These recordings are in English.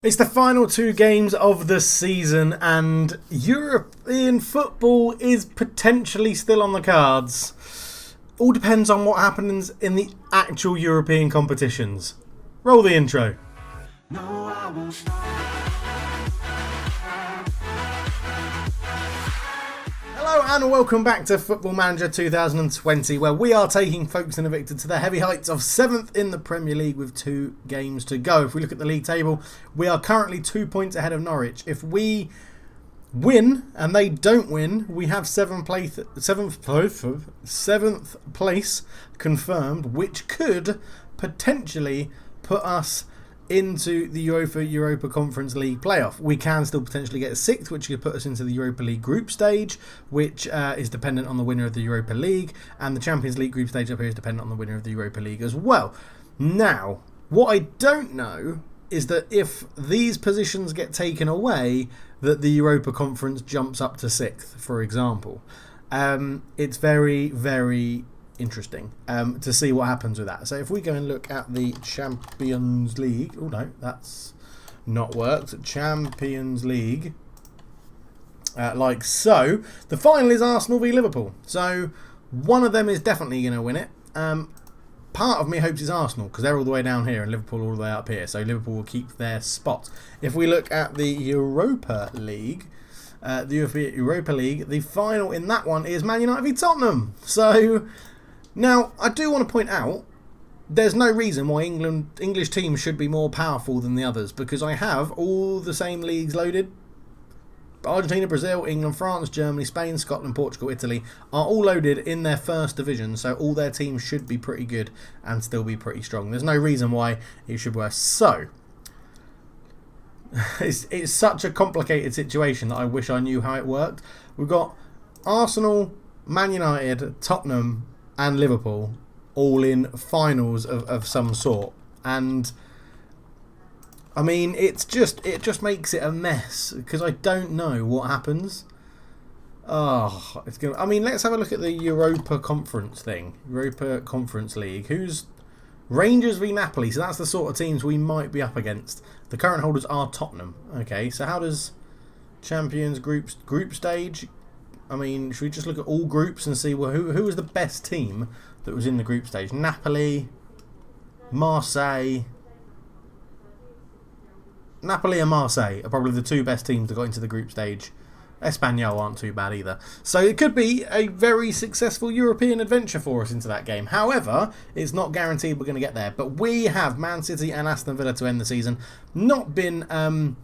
It's the final two games of the season and European football is potentially still on the cards. All depends on what happens in the actual European competitions. Roll the intro. No, I won't stop. Hello and welcome back to Football Manager 2020, where we are taking Folkestone Invicta to the heavy heights of 7th in the Premier League with 2 games to go. If we look at the league table, we are currently 2 points ahead of Norwich. If we win and they don't win, we have 7th place confirmed, which could potentially put us into the Europa Conference League playoff. We can still potentially get a 6th, which could put us into the Europa League group stage, which is dependent on the winner of the Europa League, and the Champions League group stage up here is dependent on the winner of the Europa League as well. Now, what I don't know is that if these positions get taken away, that the Europa Conference jumps up to 6th, for example. It's very, very interesting to see what happens with that. So if we go and look at the Champions League, oh no, that's not worked. Champions League, like so. The final is Arsenal v Liverpool. So one of them is definitely going to win it. Part of me hopes it's Arsenal because they're all the way down here and Liverpool all the way up here. So Liverpool will keep their spot. If we look at the Europa League, the final in that one is Man United v Tottenham. So now, I do want to point out, there's no reason why English teams should be more powerful than the others, because I have all the same leagues loaded. Argentina, Brazil, England, France, Germany, Spain, Scotland, Portugal, Italy are all loaded in their first division, so all their teams should be pretty good and still be pretty strong. There's no reason why it should work. So, it's such a complicated situation that I wish I knew how it worked. We've got Arsenal, Man United, Tottenham and Liverpool all in finals of some sort, and I mean it just makes it a mess because I don't know what happens. I mean, let's have a look at the Europa Conference thing. Europa Conference League. Who's Rangers v Napoli? So that's the sort of teams we might be up against. The current holders are Tottenham. Okay, so how does Champions group stage? I mean, should we just look at all groups and see who was the best team that was in the group stage? Napoli and Marseille are probably the 2 best teams that got into the group stage. Espanyol aren't too bad either. So it could be a very successful European adventure for us into that game. However, it's not guaranteed we're going to get there. But we have Man City and Aston Villa to end the season. Not been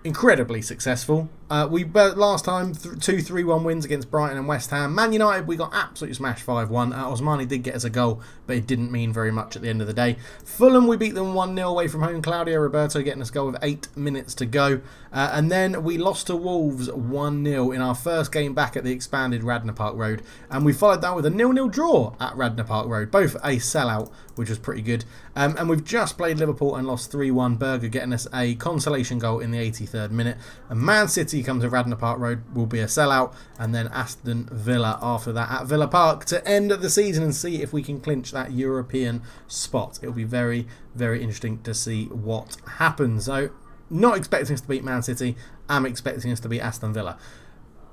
incredibly successful. We last time 2 3-1 wins against Brighton and West Ham. Man United, we got absolutely smashed 5-1. Osmani did get us a goal, but it didn't mean very much at the end of the day. Fulham, we beat them 1-0 away from home. Claudio Roberto getting us a goal with 8 minutes to go. And then we lost to Wolves 1-0 in our first game back at the expanded Radnor Park Road. And we followed that with a 0-0 draw at Radnor Park Road. Both a sellout, which was pretty good. And we've just played Liverpool and lost 3-1. Berger getting us a consolation goal in the 83rd minute. And Man City comes to Radnor Park Road, will be a sellout, and then Aston Villa after that at Villa Park to end the season and see if we can clinch that European spot. It'll be very, very interesting to see what happens. So, not expecting us to beat Man City, I'm expecting us to beat Aston Villa.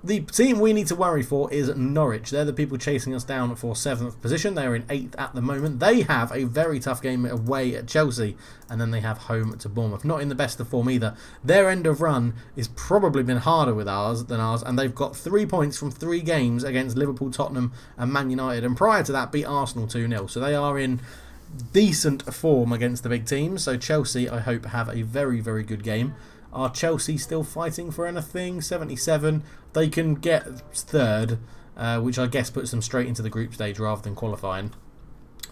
The team we need to worry for is Norwich. They're the people chasing us down for 7th position. They're in 8th at the moment. They have a very tough game away at Chelsea, and then they have home to Bournemouth. Not in the best of form either. Their end of run has probably been harder with than ours, and they've got 3 points from 3 games against Liverpool, Tottenham and Man United, and prior to that beat Arsenal 2-0. So they are in decent form against the big teams. So Chelsea, I hope, have a very, very good game. Are Chelsea still fighting for anything? 77. They can get 3rd, which I guess puts them straight into the group stage rather than qualifying.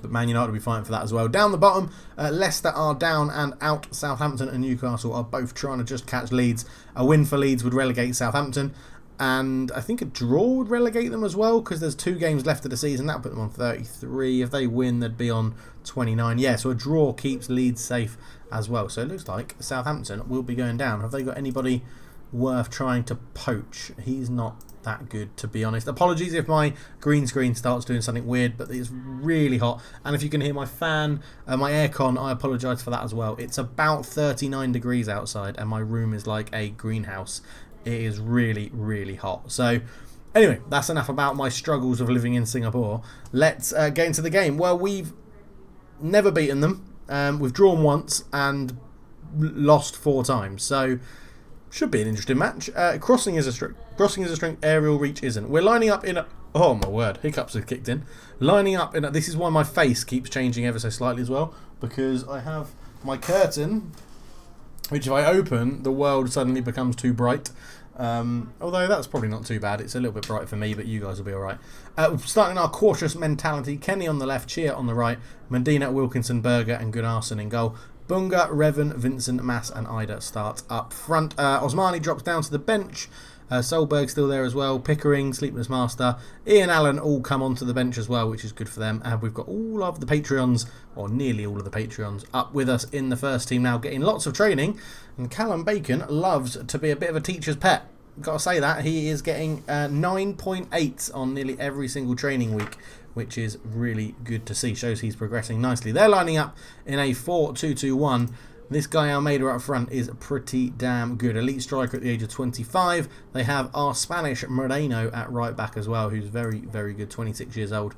But Man United will be fighting for that as well. Down the bottom, Leicester are down and out. Southampton and Newcastle are both trying to just catch Leeds. A win for Leeds would relegate Southampton. And I think a draw would relegate them as well, because there's 2 games left of the season. That would put them on 33. If they win, they'd be on 29. Yeah, so a draw keeps Leeds safe as well. So it looks like Southampton will be going down. Have they got anybody worth trying to poach. He's not that good, to be honest. Apologies if my green screen starts doing something weird, but it's really hot. And if you can hear my fan, my aircon, I apologise for that as well. It's about 39 degrees outside and my room is like a greenhouse. It is really, really hot. So anyway, that's enough about my struggles of living in Singapore. Let's get into the game. Well, we've never beaten them. We've drawn once and lost 4 times. So should be an interesting match. Crossing is a strength. Crossing is a strength. Aerial reach isn't. We're lining up in a... Oh my word, hiccups have kicked in. Lining up in a... This is why my face keeps changing ever so slightly as well. Because I have my curtain, which if I open, the world suddenly becomes too bright. Although that's probably not too bad. It's a little bit bright for me, but you guys will be alright. Starting our cautious mentality. Kenny on the left, Cheer on the right. Medina, Wilkinson, Berger and Gunnarsson in goal. Bunga, Revan, Vincent, Mass and Ida start up front. Osmani drops down to the bench. Solberg still there as well. Pickering, Sleepless Master, Ian Allen all come onto the bench as well, which is good for them. And we've got all of the Patreons, or nearly all of the Patreons, up with us in the first team now, getting lots of training. And Callum Bacon loves to be a bit of a teacher's pet. Got to say that. He is getting 9.8 on nearly every single training week, which is really good to see. Shows he's progressing nicely. They're lining up in a 4-2-2-1. This guy Almeida up front is pretty damn good. Elite striker at the age of 25. They have our Spanish Moreno at right back as well, who's very, very good, 26 years old.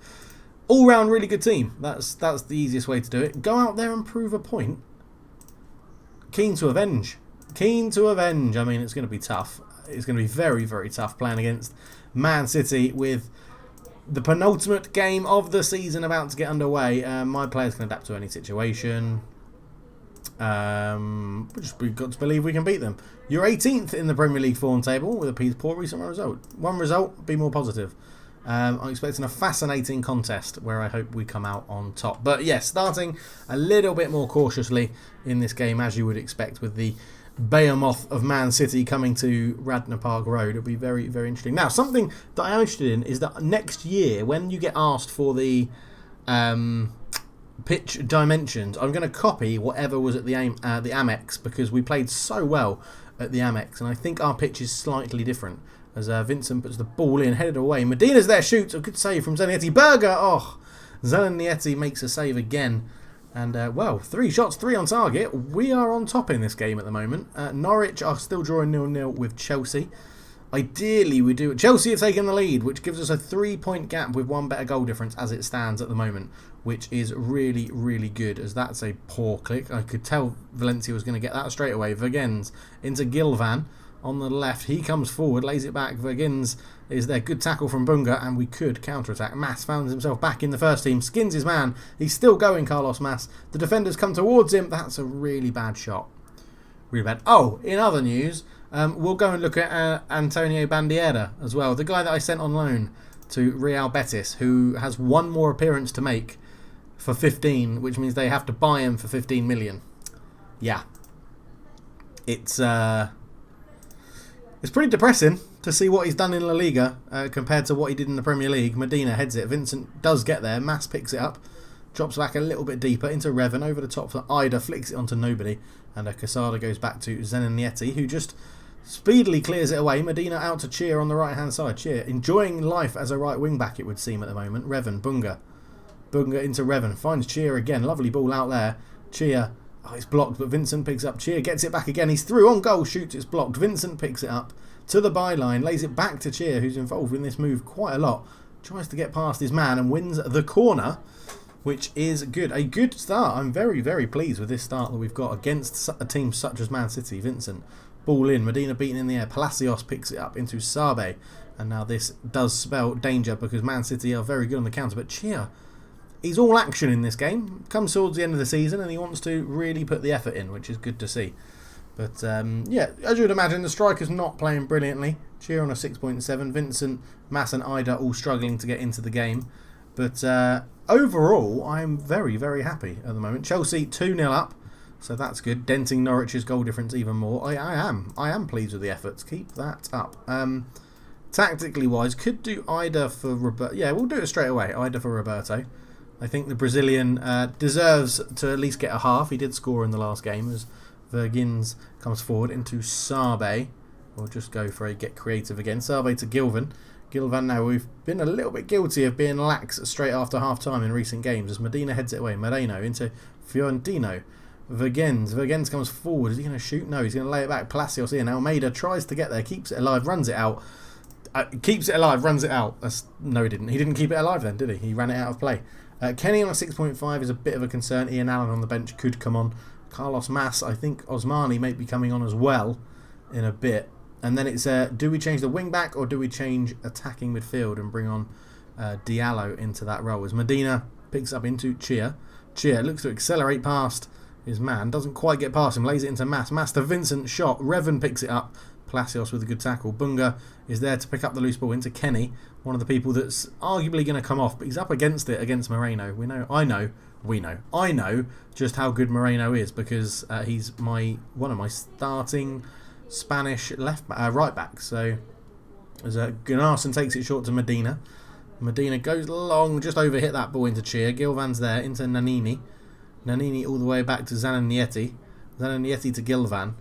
All round really good team. That's the easiest way to do it. Go out there and prove a point. Keen to avenge. Keen to avenge. I mean, it's going to be tough. It's going to be very, very tough playing against Man City with the penultimate game of the season about to get underway. My players can adapt to any situation. We've got to believe we can beat them. You're 18th in the Premier League form table with a poor recent result. One result, be more positive. I'm expecting a fascinating contest where I hope we come out on top. But yes, starting a little bit more cautiously in this game, as you would expect with the behemoth of Man City coming to Radnor Park Road. It'll be very, very interesting. Now, something that I'm interested in is that next year, when you get asked for the pitch dimensions, I'm going to copy whatever was at the Amex, because we played so well at the Amex, and I think our pitch is slightly different. As Vincent puts the ball in, headed away. Medina's there, shoots. A good save from Zanetti. Berger, oh, Zanetti makes a save again. And, well, 3 shots, 3 on target. We are on top in this game at the moment. Norwich are still drawing 0-0 with Chelsea. Ideally, we do. Chelsea have taken the lead, which gives us a 3-point gap with 1 better goal difference as it stands at the moment, which is really, really good, as that's a poor click. I could tell Valencia was going to get that straight away. Vergens into Gilvan on the left. He comes forward, lays it back. Vergens is there. Good tackle from Bunga, and we could counter-attack. Mass found himself back in the first team. Skins his man. He's still going, Carlos Mass. The defenders come towards him. That's a really bad shot. Really bad. Oh, in other news, we'll go and look at Antonio Bandiera as well. The guy that I sent on loan to Real Betis, who has 1 more appearance to make for 15, which means they have to buy him for 15 million. Yeah. It's pretty depressing to see what he's done in La Liga compared to what he did in the Premier League. Medina heads it. Vincent does get there. Mass picks it up. Drops back a little bit deeper into Revan. Over the top for Ida. Flicks it onto nobody. And Casada goes back to Zenenietti, who just speedily clears it away. Medina out to Cheer on the right-hand side. Cheer enjoying life as a right wing-back, it would seem, at the moment. Revan, Bunga. Bunga into Revan. Finds Cheer again. Lovely ball out there. Cheer. Oh, it's blocked, but Vincent picks up. Cheer gets it back again. He's through on goal. Shoots. It's blocked. Vincent picks it up to the byline. Lays it back to Cheer, who's involved in this move quite a lot. Tries to get past his man and wins the corner, which is good. A good start. I'm very, very pleased with this start that we've got against a team such as Man City. Vincent. Ball in. Medina beaten in the air. Palacios picks it up into Sabe. And now this does spell danger because Man City are very good on the counter. But Cheer, he's all action in this game. Comes towards the end of the season and he wants to really put the effort in, which is good to see. But, yeah, as you would imagine, the striker's not playing brilliantly. Cheer on a 6.7. Vincent, Mass and Ida all struggling to get into the game. But overall, I'm very, very happy at the moment. Chelsea 2-0 up, so that's good. Denting Norwich's goal difference even more. I am pleased with the efforts. Keep that up. Tactically wise, could do Ida for Roberto. Yeah, we'll do it straight away. Ida for Roberto. I think the Brazilian deserves to at least get a half. He did score in the last game as Vergens comes forward into Sabe. We'll just go for a get creative again. Survey to Gilvan. Gilvan now, we've been a little bit guilty of being lax straight after half-time in recent games as Medina heads it away. Moreno into Fiorentino. Vergens comes forward. Is he going to shoot? No, he's going to lay it back. Palacios in. Almeida tries to get there, keeps it alive, runs it out. Runs it out. No, he didn't. He didn't keep it alive then, did he? He ran it out of play. Kenny on a 6.5 is a bit of a concern. Ian Allen on the bench could come on. Carlos Mas, I think Osmani may be coming on as well in a bit. And then it's, do we change the wing back or do we change attacking midfield and bring on Diallo into that role? As Medina picks up into Chia. Chia looks to accelerate past his man. Doesn't quite get past him. Lays it into Mas. Mas to Vincent. Shot. Revan picks it up. Palacios with a good tackle. Bunga is there to pick up the loose ball into Kenny. One of the people that's arguably going to come off. But he's up against it against Moreno. I know just how good Moreno is because he's one of my starting Spanish right backs. So as Gunnarsson takes it short to Medina. Medina goes long, just overhit that ball into Chia. Gilvan's there into Nannini. Nannini all the way back to Zananieti. Zananieti to Gilvan.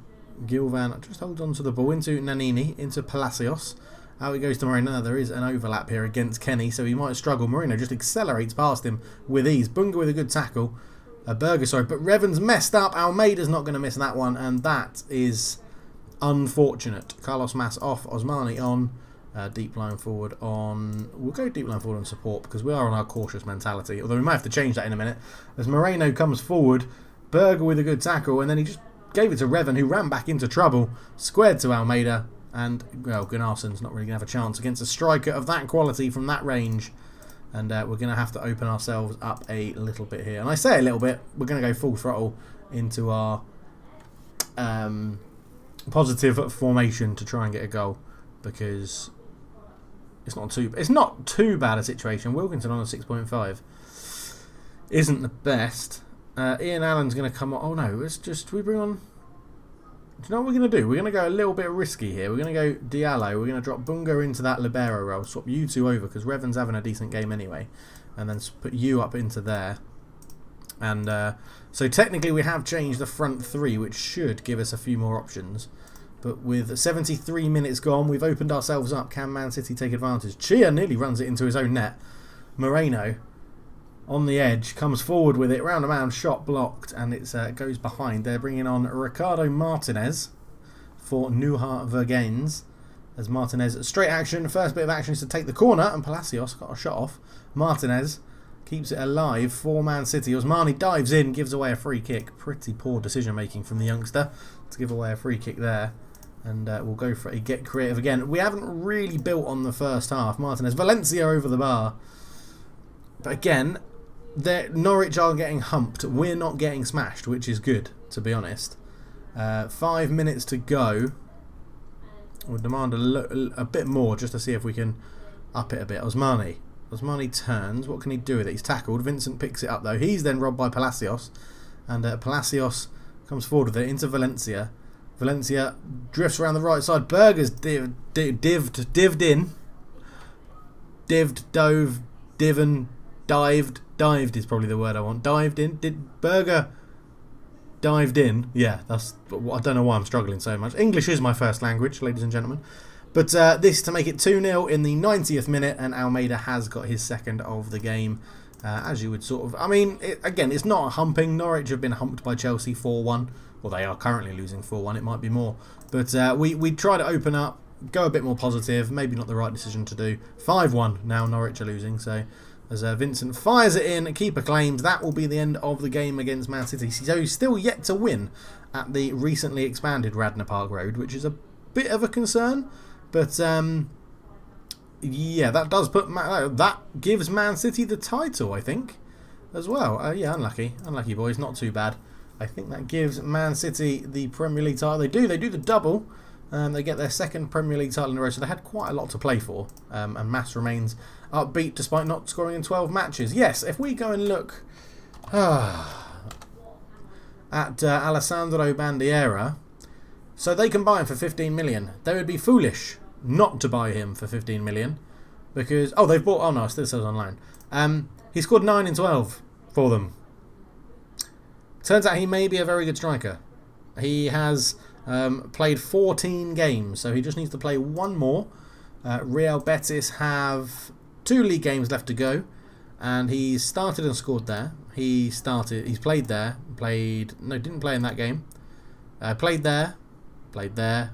Gilvan just holds on to the ball into Nannini, into Palacios. Out he goes to Moreno. There is an overlap here against Kenny, so he might struggle. Moreno just accelerates past him with ease. Bunga with a good tackle. Berger, sorry, but Revan's messed up. Almeida's not going to miss that one, and that is unfortunate. Carlos Mas off, Osmani on. Deep line forward on... We'll go deep line forward on support because we are on our cautious mentality, although we might have to change that in a minute. As Moreno comes forward, Berger with a good tackle, and then he just gave it to Revan, who ran back into trouble, squared to Almeida, and, well, Gunnarsson's not really going to have a chance against a striker of that quality from that range, and we're going to have to open ourselves up a little bit here. And I say a little bit, we're going to go full throttle into our positive formation to try and get a goal, because it's not too bad a situation. Wilkinson on a 6.5 isn't the best. Ian Allen's going to come on. Oh no, let's just, we bring on... Do you know what we're going to do? We're going to go a little bit risky here. We're going to go Diallo. We're going to drop Bunga into that libero role. Swap you two over because Revan's having a decent game anyway. And then put you up into there. And so technically we have changed the front three, which should give us a few more options. But with 73 minutes gone, we've opened ourselves up. Can Man City take advantage? Chia nearly runs it into his own net. Moreno on the edge, comes forward with it, round and round, shot blocked, and it goes behind. They're bringing on Ricardo Martinez for Nuha Vergens. As Martinez, straight action, first bit of action is to take the corner, and Palacios got a shot off. Martinez keeps it alive for Man City. Osmani dives in, gives away a free kick. Pretty poor decision making from the youngster to give away a free kick there. And we'll go for a get creative again. We haven't really built on the first half. Martinez, Valencia over the bar. But again, Norwich are getting humped. We're not getting smashed, which is good, to be honest. 5 minutes to go. We'll demand a bit more just to see if we can up it a bit. Osmani turns. What can he do with it? He's tackled. Vincent picks it up, though. He's then robbed by Palacios. And Palacios comes forward with it into Valencia. Valencia drifts around the right side. Berger's dived is probably the word I want. Dived in. Berger dived in? Yeah, that's. I don't know why I'm struggling so much. English is my first language, ladies and gentlemen. But this to make it 2-0 in the 90th minute, and Almeida has got his second of the game. As you would sort of... I mean, again, it's not a humping. Norwich have been humped by Chelsea 4-1. Well, they are currently losing 4-1. It might be more. But we try to open up, go a bit more positive. Maybe not the right decision to do. 5-1 now, Norwich are losing. So as Vincent fires it in, keeper claims, that will be the end of the game against Man City. So he's still yet to win at the recently expanded Radnor Park Road, which is a bit of a concern. But yeah, that does put that gives Man City the title, I think, as well. Yeah, unlucky boys, not too bad. I think that gives Man City the Premier League title. They do the double. They get their second Premier League title in a row, so they had quite a lot to play for. And Mas remains upbeat despite not scoring in 12 matches. Yes, if we go and look at Alessandro Bandiera, so they can buy him for 15 million. They would be foolish not to buy him for 15 million because they've bought. Oh no, it still says online. He scored 9 in 12 for them. Turns out he may be a very good striker. He has Played 14 games, so he just needs to play one more. Real Betis have 2 league games left to go, and he started and scored there. He's played there, didn't play in that game. Played there, didn't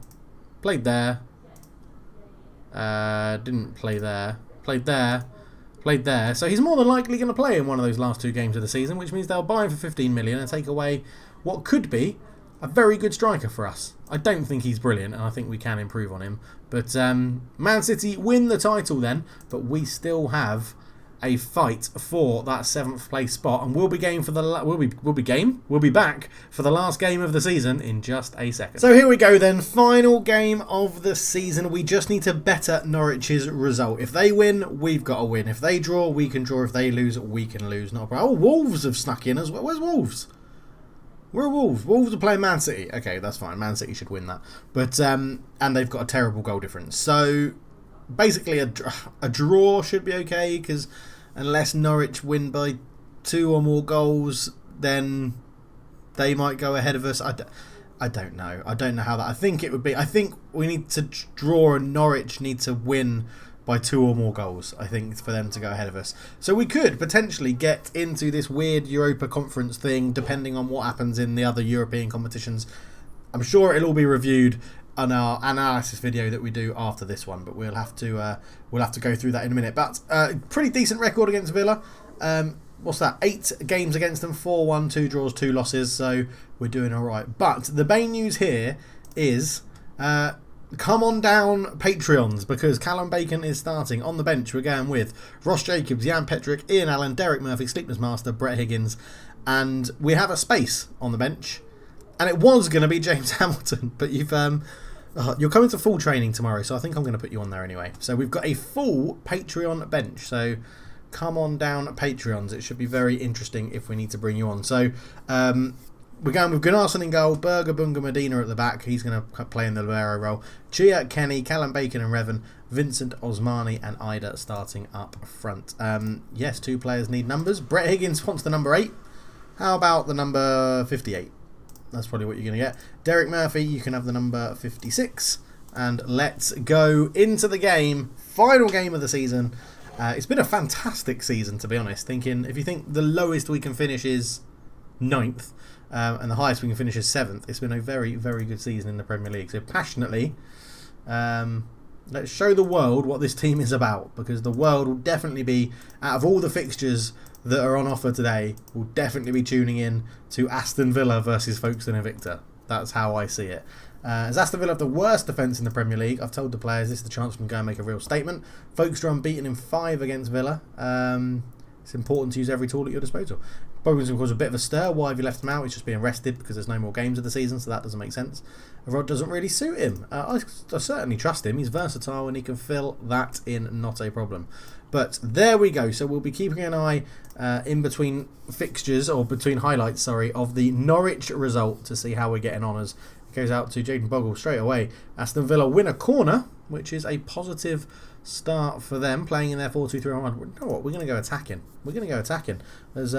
play there, played there. So he's more than likely going to play in one of those last 2 games of the season, which means they'll buy him for 15 million and take away what could be a very good striker for us. I don't think he's brilliant, and I think we can improve on him. But Man City win the title then, but we still have a fight for that 7th place spot, and we'll be back for the last game of the season in just a second. So here we go then, final game of the season. We just need to better Norwich's result. If they win, we've got to win. If they draw, we can draw. If they lose, we can lose. Not a problem. Oh, Wolves have snuck in as well. Where's Wolves? Where are Wolves? Wolves are playing Man City. Okay, that's fine. Man City should win that. But and they've got a terrible goal difference. So basically a draw should be okay, because unless Norwich win by 2 or more goals, then they might go ahead of us. I don't know. I don't know how that... I think it would be... I think we need to draw, and Norwich need to win by 2 or more goals, I think, for them to go ahead of us. So we could potentially get into this weird Europa Conference thing, depending on what happens in the other European competitions. I'm sure it'll all be reviewed on our analysis video that we do after this one, but we'll have to go through that in a minute. But pretty decent record against Villa. What's that? 8 games against them, 4-1, 2 draws, 2 losses. So we're doing all right. But the main news here is come on down Patreons, because Callum Bacon is starting. On the bench, we're going with Ross Jacobs, Jan Petrick, Ian Allen, Derek Murphy, Sleepless Master, Brett Higgins, and we have a space on the bench. And it was going to be James Hamilton, but you're coming to full training tomorrow, so I think I'm going to put you on there anyway. So we've got a full Patreon bench, so come on down Patreons. It should be very interesting if we need to bring you on. So we're going with Gunnarsson in goal, Berger, Bunga, Medina at the back. He's going to play in the libero role. Chia, Kenny, Callum Bacon and Revan, Vincent, Osmani and Ida starting up front. Yes, 2 players need numbers. Brett Higgins wants the number 8. How about the number 58? That's probably what you're going to get. Derek Murphy, you can have the number 56. And let's go into the game. Final game of the season. It's been a fantastic season, to be honest. If you think the lowest we can finish is 9th, and the highest we can finish is 7th, it's been a very, very good season in the Premier League. So passionately, let's show the world what this team is about, because the world will definitely be, out of all the fixtures that are on offer today, will definitely be tuning in to Aston Villa versus Folkestone Invicta. That's how I see it. As Aston Villa have the worst defence in the Premier League, I've told the players this is the chance for them to go and make a real statement. Folkestone unbeaten in 5 against Villa. It's important to use every tool at your disposal. Bogans, of course, a bit of a stir. Why have you left him out? He's just being rested because there's no more games of the season, so that doesn't make sense. Rod doesn't really suit him. I certainly trust him. He's versatile and he can fill that in, not a problem. But there we go. So we'll be keeping an eye in between fixtures, or between highlights, sorry, of the Norwich result to see how we're getting on. As it goes out to Jaden Bogle straight away. Aston Villa win a corner, which is a positive start for them, playing in their 4-2-3-1. You know what? We're going to go attacking. As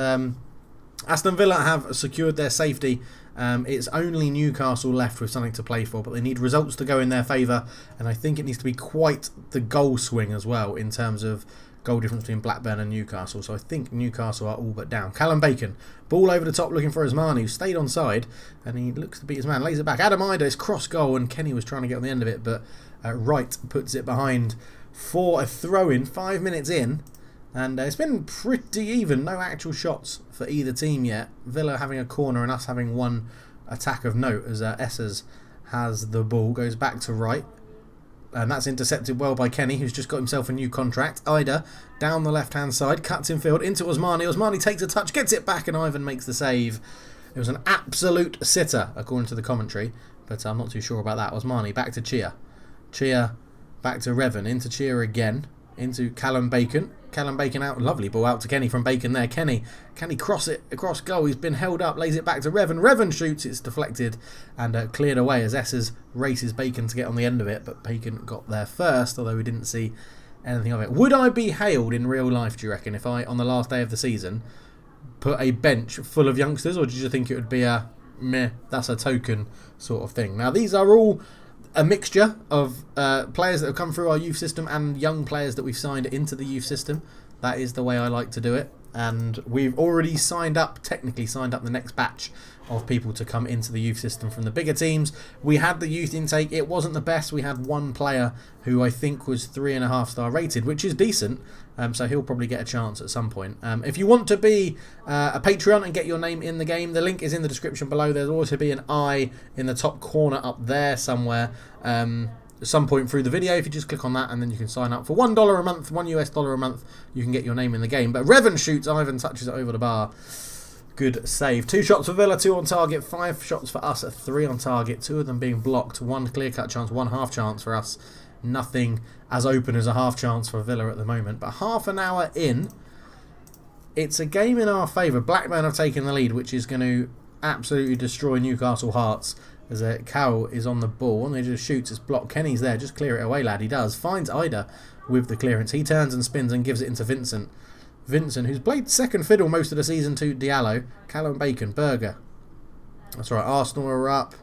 Aston Villa have secured their safety. It's only Newcastle left with something to play for, but they need results to go in their favour, and I think it needs to be quite the goal swing as well in terms of goal difference between Blackburn and Newcastle. So I think Newcastle are all but down. Callum Bacon, ball over the top looking for Osmani, who stayed onside, and he looks to beat his man, lays it back. Adam Ida is cross goal, and Kenny was trying to get on the end of it, but Wright puts it behind for a throw-in 5 minutes in. And it's been pretty even. No actual shots for either team yet. Villa having a corner and us having one attack of note, as Essers has the ball. Goes back to Wright. And that's intercepted well by Kenny, who's just got himself a new contract. Ida down the left-hand side. Cuts in field into Osmani. Osmani takes a touch. Gets it back and Ivan makes the save. It was an absolute sitter, according to the commentary. But I'm not too sure about that. Osmani back to Chia. Chia back to Revan. Into Chia again. Into Callum Bacon. Callum Bacon out. Lovely ball out to Kenny from Bacon there. Kenny, can he cross it across goal? He's been held up. Lays it back to Revan. Revan shoots. It's deflected and cleared away as Essers races Bacon to get on the end of it. But Bacon got there first, although we didn't see anything of it. Would I be hailed in real life, do you reckon, if I, on the last day of the season, put a bench full of youngsters? Or did you think it would be a meh, that's a token sort of thing. Now, these are all a mixture of players that have come through our youth system and young players that we've signed into the youth system. That is the way I like to do it. And we've already technically signed up the next batch of people to come into the youth system from the bigger teams. We had the youth intake. It wasn't the best. We had one player who I think was 3.5 star rated, which is decent. So he'll probably get a chance at some point. If you want to be a Patreon and get your name in the game, the link is in the description below. There'll also be an eye in the top corner up there somewhere. At some point through the video, if you just click on that, and then you can sign up for $1 a month, $1 a month, you can get your name in the game. But Revan shoots, Ivan touches it over the bar. Good save. 2 shots for Villa, 2 on target, 5 shots for us, 3 on target, 2 of them being blocked, 1 clear-cut chance, 1 half chance for us. Nothing as open as a half chance for Villa at the moment. But half an hour in, it's a game in our favour. Blackburn have taken the lead, which is going to absolutely destroy Newcastle Hearts. As Cow is on the ball and he just shoots, it's blocked. Kenny's there, just clear it away, lad. He does. Finds Ida with the clearance. He turns and spins and gives it into Vincent. Vincent, who's played second fiddle most of the season to Diallo. Callum Bacon, Berger. That's right, Arsenal are up.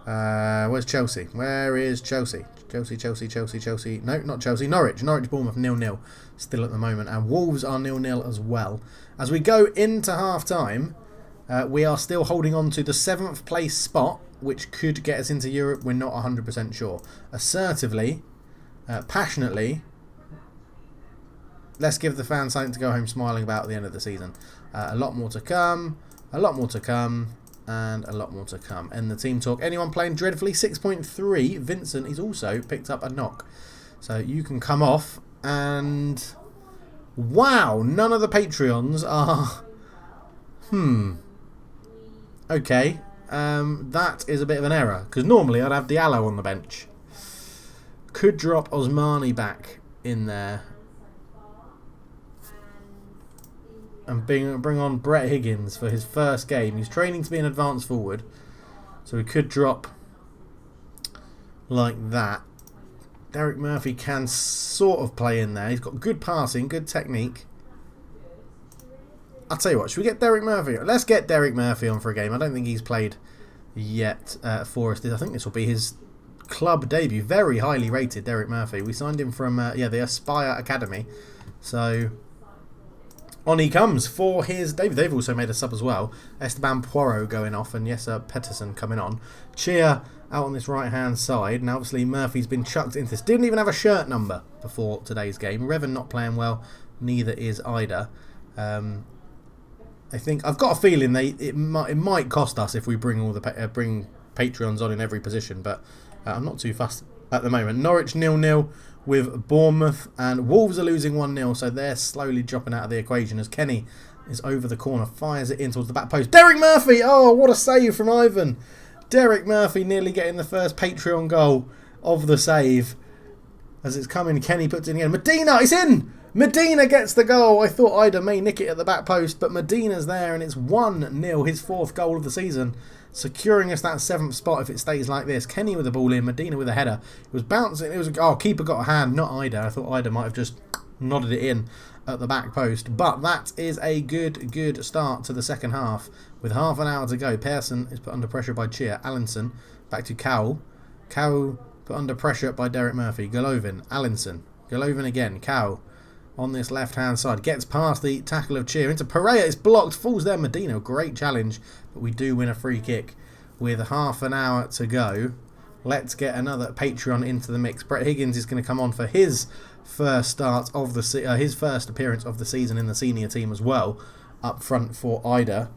Where's Chelsea? Where is Chelsea? Chelsea. No, not Chelsea. Norwich, Bournemouth 0-0 still at the moment. And Wolves are 0-0 as well. As we go into half-time, we are still holding on to the 7th place spot, which could get us into Europe. We're not 100% sure. Assertively, passionately, let's give the fans something to go home smiling about at the end of the season. A lot more to come, and a lot more to come. End the team talk. Anyone playing dreadfully? 6.3. Vincent is also picked up a knock. So you can come off, and wow, none of the Patreons are... Okay. That is a bit of an error, because normally I'd have Diallo on the bench. Could drop Osmani back in there and bring on Brett Higgins for his first game. He's training to be an advanced forward, so we could drop like that. Derek Murphy can sort of play in there. He's got good passing, good technique. I'll tell you what, should we get Derek Murphy? Let's get Derek Murphy on for a game. I don't think he's played yet for us. I think this will be his club debut. Very highly rated, Derek Murphy. We signed him from the Aspire Academy. So on he comes for his debut. They've also made a sub as well. Esteban Poirot going off, and yes, Petterson coming on. Cheer out on this right-hand side. And obviously Murphy's been chucked into this. Didn't even have a shirt number before today's game. Revan not playing well. Neither is Ida. I think I've got a feeling it might cost us if we bring all the bring Patreons on in every position, but I'm not too fussed at the moment. Norwich 0-0 with Bournemouth, and Wolves are losing 1-0, so they're slowly dropping out of the equation as Kenny is over the corner, fires it in towards the back post. Derek Murphy! Oh, what a save from Ivan! Derek Murphy nearly getting the first Patreon goal of the save. As it's coming, Kenny puts it in again. Medina, it's in! Medina gets the goal. I thought Ida may nick it at the back post, but Medina's there, and it's 1-0, his 4th goal of the season, securing us that 7th spot if it stays like this. Kenny with the ball in, Medina with a header. It was bouncing. It was keeper got a hand, not Ida. I thought Ida might have just nodded it in at the back post, but that is a good start to the second half. With half an hour to go, Pearson is put under pressure by Cheer. Allinson back to Cowell. Cowell put under pressure by Derek Murphy. Golovin, Allinson, Golovin again. Cowell on this left-hand side. Gets past the tackle of Cheer into Pereira. It's blocked. Falls there. Medina. Great challenge. But we do win a free kick with half an hour to go. Let's get another Patreon into the mix. Brett Higgins is going to come on for his first start of the his first appearance of the season in the senior team as well. Up front for Ida.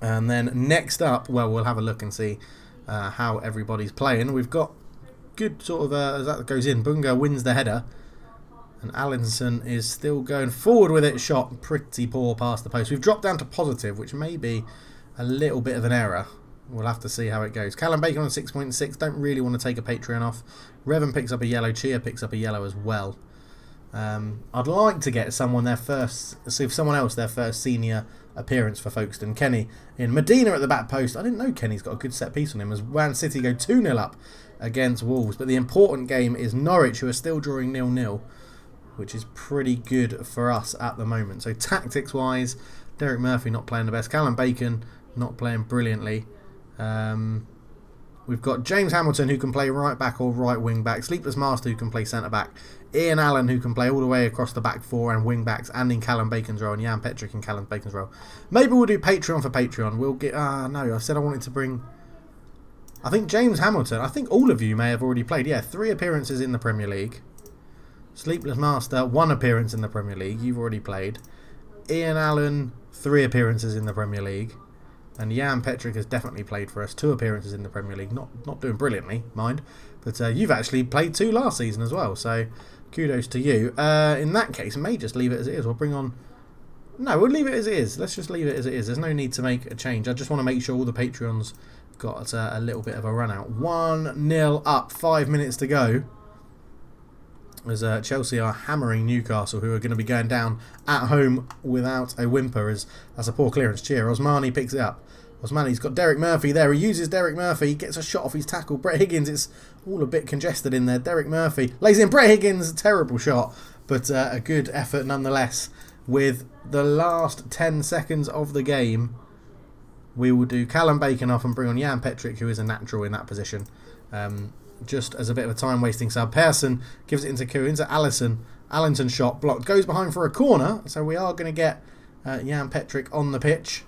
And then next up, well, we'll have a look and see how everybody's playing. We've got good sort of, as that goes in, Bunga wins the header. And Allinson is still going forward with it. Shot pretty poor past the post. We've dropped down to positive, which may be a little bit of an error. We'll have to see how it goes. Callum Bacon on 6.6. Don't really want to take a Patreon off. Revan picks up a yellow. Chia picks up a yellow as well. I'd like to get someone their first senior appearance for Folkestone. Kenny in. Medina at the back post. I didn't know Kenny's got a good set piece on him as Man City go 2-0 up against Wolves. But the important game is Norwich, who are still drawing 0-0. Which is pretty good for us at the moment. So tactics-wise, Derek Murphy not playing the best. Callum Bacon not playing brilliantly. We've got James Hamilton, who can play right back or right wing back. Sleepless Master, who can play centre back. Ian Allen, who can play all the way across the back four and wing backs, and in Callum Bacon's role, and Jan Petrick in Callum Bacon's role. Maybe we'll do Patreon for Patreon. We'll get. No, I said I wanted to bring. I think James Hamilton. I think all of you may have already played. Yeah, 3 appearances in the Premier League. Sleepless Master, 1 appearance in the Premier League. You've already played. Ian Allen, 3 appearances in the Premier League. And Jan Petrick has definitely played for us. 2 appearances in the Premier League. Not doing brilliantly, mind. But you've actually played 2 last season as well. So kudos to you. In that case, I may just leave it as it is. We'll bring on... No, we'll leave it as it is. Let's just leave it as it is. There's no need to make a change. I just want to make sure all the Patreons got a little bit of a run out. 1-0 up. 5 minutes to go. As Chelsea are hammering Newcastle, who are going to be going down at home without a whimper. As that's a poor clearance. Cheer. Osmani picks it up. Osmani's got Derek Murphy there. He uses Derek Murphy. He gets a shot off his tackle. Brett Higgins, it's all a bit congested in there. Derek Murphy lays in Brett Higgins. Terrible shot, but a good effort nonetheless. With the last 10 seconds of the game, we will do Callum Bacon off and bring on Jan Petrick, who is a natural in that position. Just as a bit of a time-wasting sub. Persson gives it into Koo, into Allison. Allenton's shot blocked. Goes behind for a corner, so we are going to get Jan Petrick on the pitch.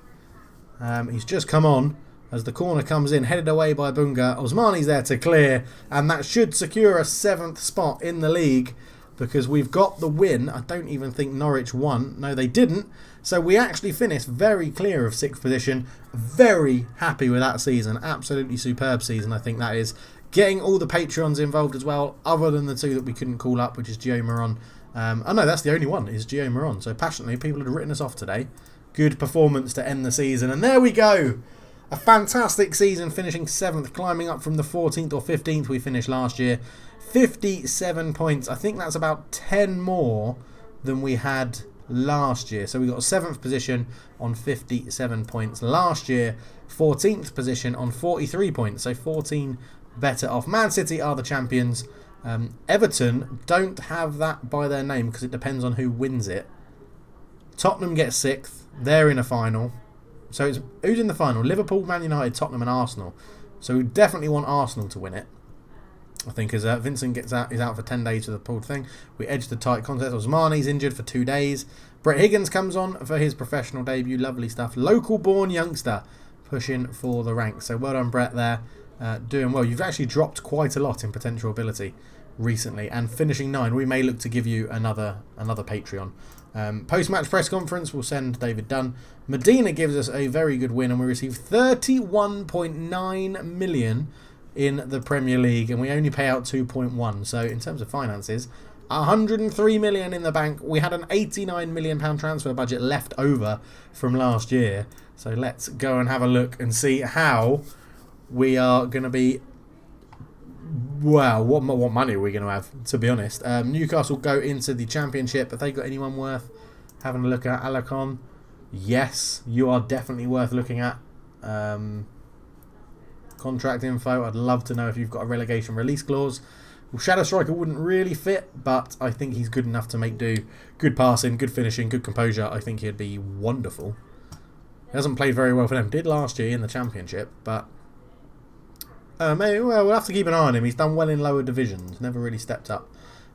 He's just come on as the corner comes in, headed away by Bunga. Osmani's there to clear, and that should secure a 7th spot in the league because we've got the win. I don't even think Norwich won. No, they didn't. So we actually finished very clear of 6th position. Very happy with that season. Absolutely superb season, I think that is. Getting all the Patreons involved as well, other than the 2 that we couldn't call up, which is Gio Moron. Oh no, that's the only one, is Gio Moron. So passionately, people had written us off today. Good performance to end the season. And there we go. A fantastic season, finishing 7th, climbing up from the 14th or 15th we finished last year. 57 points. I think that's about 10 more than we had last year. So we got a 7th position on 57 points. Last year, 14th position on 43 points. So 14 better off. Man City are the champions. Everton don't have that by their name because it depends on who wins it. Tottenham gets 6th. They're in a final. So it's who's in the final? Liverpool, Man United, Tottenham and Arsenal. So we definitely want Arsenal to win it. I think as Vincent is out for 10 days for the pulled thing. We edge the tight contest. Osmani's injured for 2 days. Brett Higgins comes on for his professional debut. Lovely stuff. Local born youngster pushing for the ranks. So well done Brett there. Doing well. You've actually dropped quite a lot in potential ability recently, and finishing 9. We may look to give you another Patreon. Post-match press conference, we'll send David Dunn. Medina gives us a very good win, and we receive 31.9 million in the Premier League, and we only pay out 2.1. So in terms of finances, 103 million in the bank. We had an 89 million pound transfer budget left over from last year. So let's go and have a look and see how we are going to be. Well, what money are we going to have, to be honest? Newcastle go into the Championship. Have they got anyone worth having a look at? Alacon? Yes, you are definitely worth looking at. Contract info. I'd love to know if you've got a relegation release clause. Well, Shadow Striker wouldn't really fit, but I think he's good enough to make do. Good passing, good finishing, good composure. I think he'd be wonderful. He hasn't played very well for them. Did last year in the Championship, but... maybe, well, we'll have to keep an eye on him. He's done well in lower divisions. Never really stepped up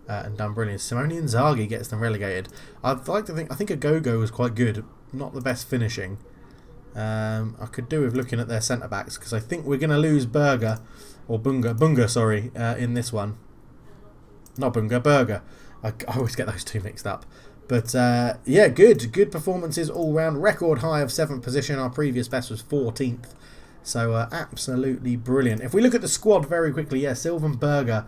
and done brilliant. Simone Inzaghi gets them relegated. I'd like to think... I think Agogo was quite good. Not the best finishing. I could do with looking at their centre-backs, because I think we're going to lose Bunga, sorry, in this one. Not Bunga, Berger. I always get those 2 mixed up. But, yeah, good performances all round. Record high of 7th position. Our previous best was 14th. So, absolutely brilliant. If we look at the squad very quickly, yeah, Sylvan Berger,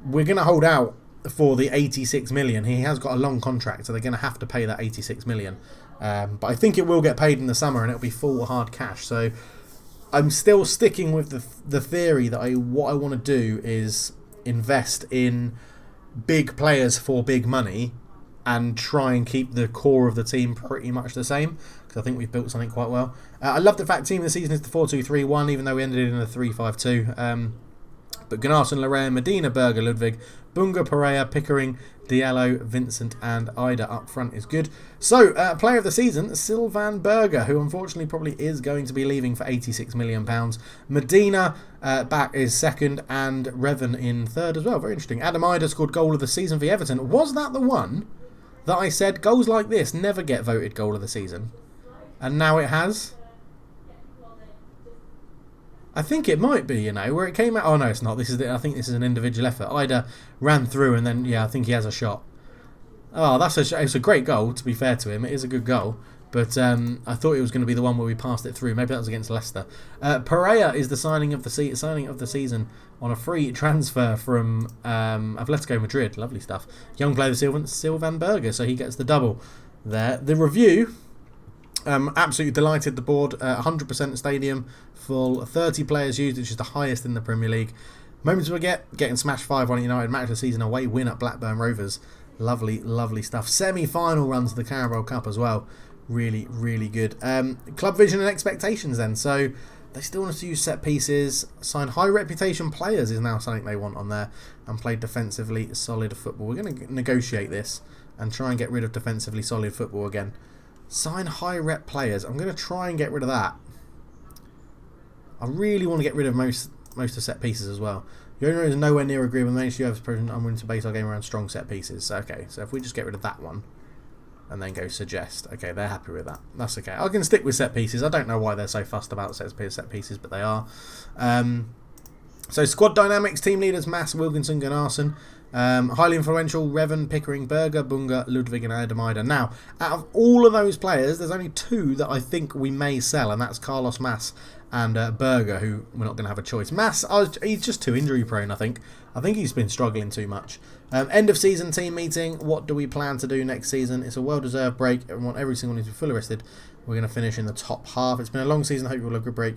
we're going to hold out for the 86 million. He has got a long contract, so they're going to have to pay that 86 million. But I think it will get paid in the summer, and it'll be full hard cash. So, I'm still sticking with the theory that what I want to do is invest in big players for big money and try and keep the core of the team pretty much the same, because I think we've built something quite well. I love the fact team of the season is the 4-2-3-1, even though we ended in a 3-5-2. But Gunnarsson, Larea, Medina, Berger, Ludwig, Bunga, Pereira, Pickering, Diallo, Vincent and Ida up front is good. So, player of the season, Sylvan Berger, who unfortunately probably is going to be leaving for £86 million. Medina back is second and Revan in third as well. Very interesting. Adam Ida scored goal of the season for Everton. Was that the one that I said goals like this never get voted goal of the season? And now it has? I think it might be, where it came out. Oh, no, it's not. I think this is an individual effort. Ida ran through and then, yeah, I think he has a shot. Oh, it's a great goal, to be fair to him. It is a good goal. But I thought it was going to be the one where we passed it through. Maybe that was against Leicester. Pereira is the signing of the season on a free transfer from Atletico Madrid. Lovely stuff. Young player Sylvan Berger, so he gets the double there. The review... absolutely delighted. The board 100% stadium full, 30 players used, which is the highest in the Premier League. Moments to forget, getting smashed 5-1 at United, match of the season away win at Blackburn Rovers. Lovely, lovely stuff. Semi-final runs of the Carabao Cup as well. Really, really good. Club vision and expectations then. So they still want us to use set pieces. Sign high reputation players is now something they want on there. And play defensively solid football. We're going to negotiate this and try and get rid of defensively solid football again. Sign high rep players. I'm going to try and get rid of that. I really want to get rid of most of set pieces as well. The owner is nowhere near agreement with Manchester United present. I'm willing to base our game around strong set pieces. Okay, so if we just get rid of that one and then go suggest. Okay, they're happy with that. That's okay. I can stick with set pieces. I don't know why they're so fussed about set pieces, but they are. So squad dynamics, team leaders, Mass, Wilkinson, Gunnarsson. Highly influential, Revan, Pickering, Berger, Bunga, Ludwig and Adam Ida. Now, out of all of those players, there's only two that I think we may sell, and that's Carlos Mass and Berger, who we're not going to have a choice. Mass, he's just too injury prone, I think. I think he's been struggling too much. End of season team meeting. What do we plan to do next season? It's a well-deserved break. I want every single one to be fully rested. We're going to finish in the top half. It's been a long season. I hope you'll have a good break.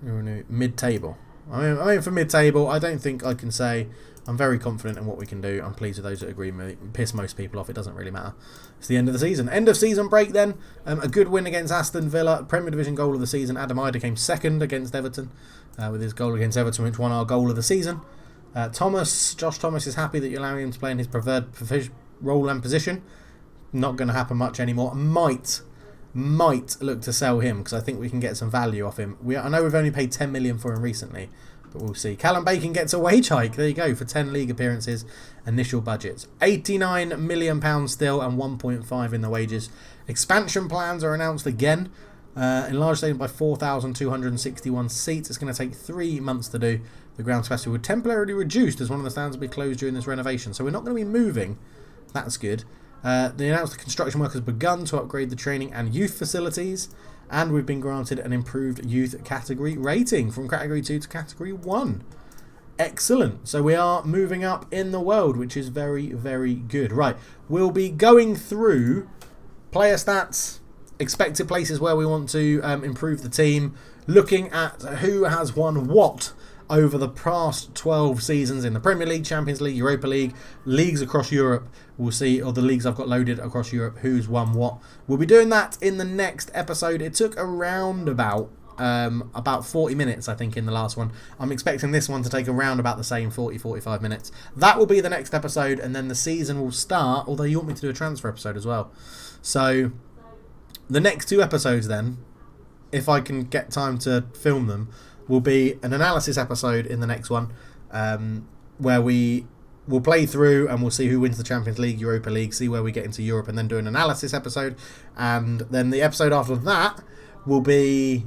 We're mid-table. I mean, for mid-table, I don't think I can say I'm very confident in what we can do. I'm pleased with those that agree with me. Piss most people off. It doesn't really matter. It's the end of the season. End of season break then. A good win against Aston Villa. Premier Division goal of the season. Adam Ida came second against Everton with his goal against Everton, which won our goal of the season. Josh Thomas is happy that you're allowing him to play in his preferred role and position. Not going to happen much anymore. Might look to sell him because I think we can get some value off him. I know we've only paid 10 million for him recently, but we'll see. Callum Bacon gets a wage hike. There you go, for 10 league appearances. Initial budgets £89 million still, and 1.5 in the wages. Expansion plans are announced again. Enlarged stadium by 4,261 seats. It's going to take 3 months to do. The ground capacity will temporarily reduced as one of the stands will be closed during this renovation. So we're not going to be moving. That's good. They announced the construction work has begun to upgrade the training and youth facilities, and we've been granted an improved youth category rating from category 2 to category 1. Excellent. So we are moving up in the world, which is very, very good. Right, we'll be going through player stats, expected places where we want to improve the team, looking at who has won what over the past 12 seasons in the Premier League, Champions League, Europa League, leagues across Europe. We'll see, or the leagues I've got loaded across Europe, who's won what. We'll be doing that in the next episode. It took around about 40 minutes, I think, in the last one. I'm expecting this one to take around about the same 40-45 minutes. That will be the next episode, and then the season will start, although you want me to do a transfer episode as well. So the next 2 episodes then, if I can get time to film them, will be an analysis episode in the next one, where we will play through and we'll see who wins the Champions League, Europa League, see where we get into Europe, and then do an analysis episode. And then the episode after that will be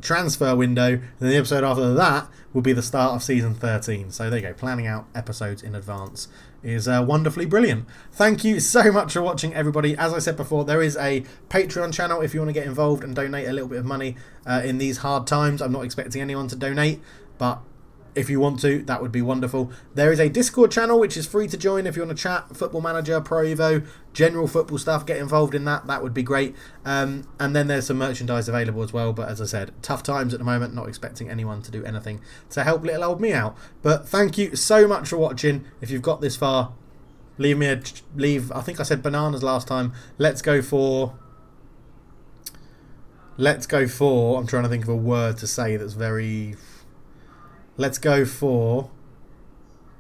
transfer window, and then the episode after that will be the start of season 13. So there you go, planning out episodes in advance is wonderfully brilliant. Thank you so much for watching, everybody. As I said before, there is a Patreon channel if you want to get involved and donate a little bit of money in these hard times. I'm not expecting anyone to donate, but if you want to, that would be wonderful. There is a Discord channel which is free to join if you want to chat Football Manager, Pro Evo, general football stuff. Get involved in that. That would be great. And then there's some merchandise available as well. But as I said, tough times at the moment. Not expecting anyone to do anything to help little old me out. But thank you so much for watching. If you've got this far, leave. I think I said bananas last time. Let's go for. I'm trying to think of a word to say that's very. Let's go for...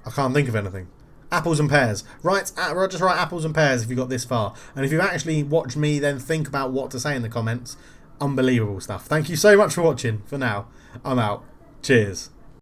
I can't think of anything. Apples and pears. Just write apples and pears if you got this far. And if you've actually watched me then think about what to say in the comments, unbelievable stuff. Thank you so much for watching. For now, I'm out. Cheers.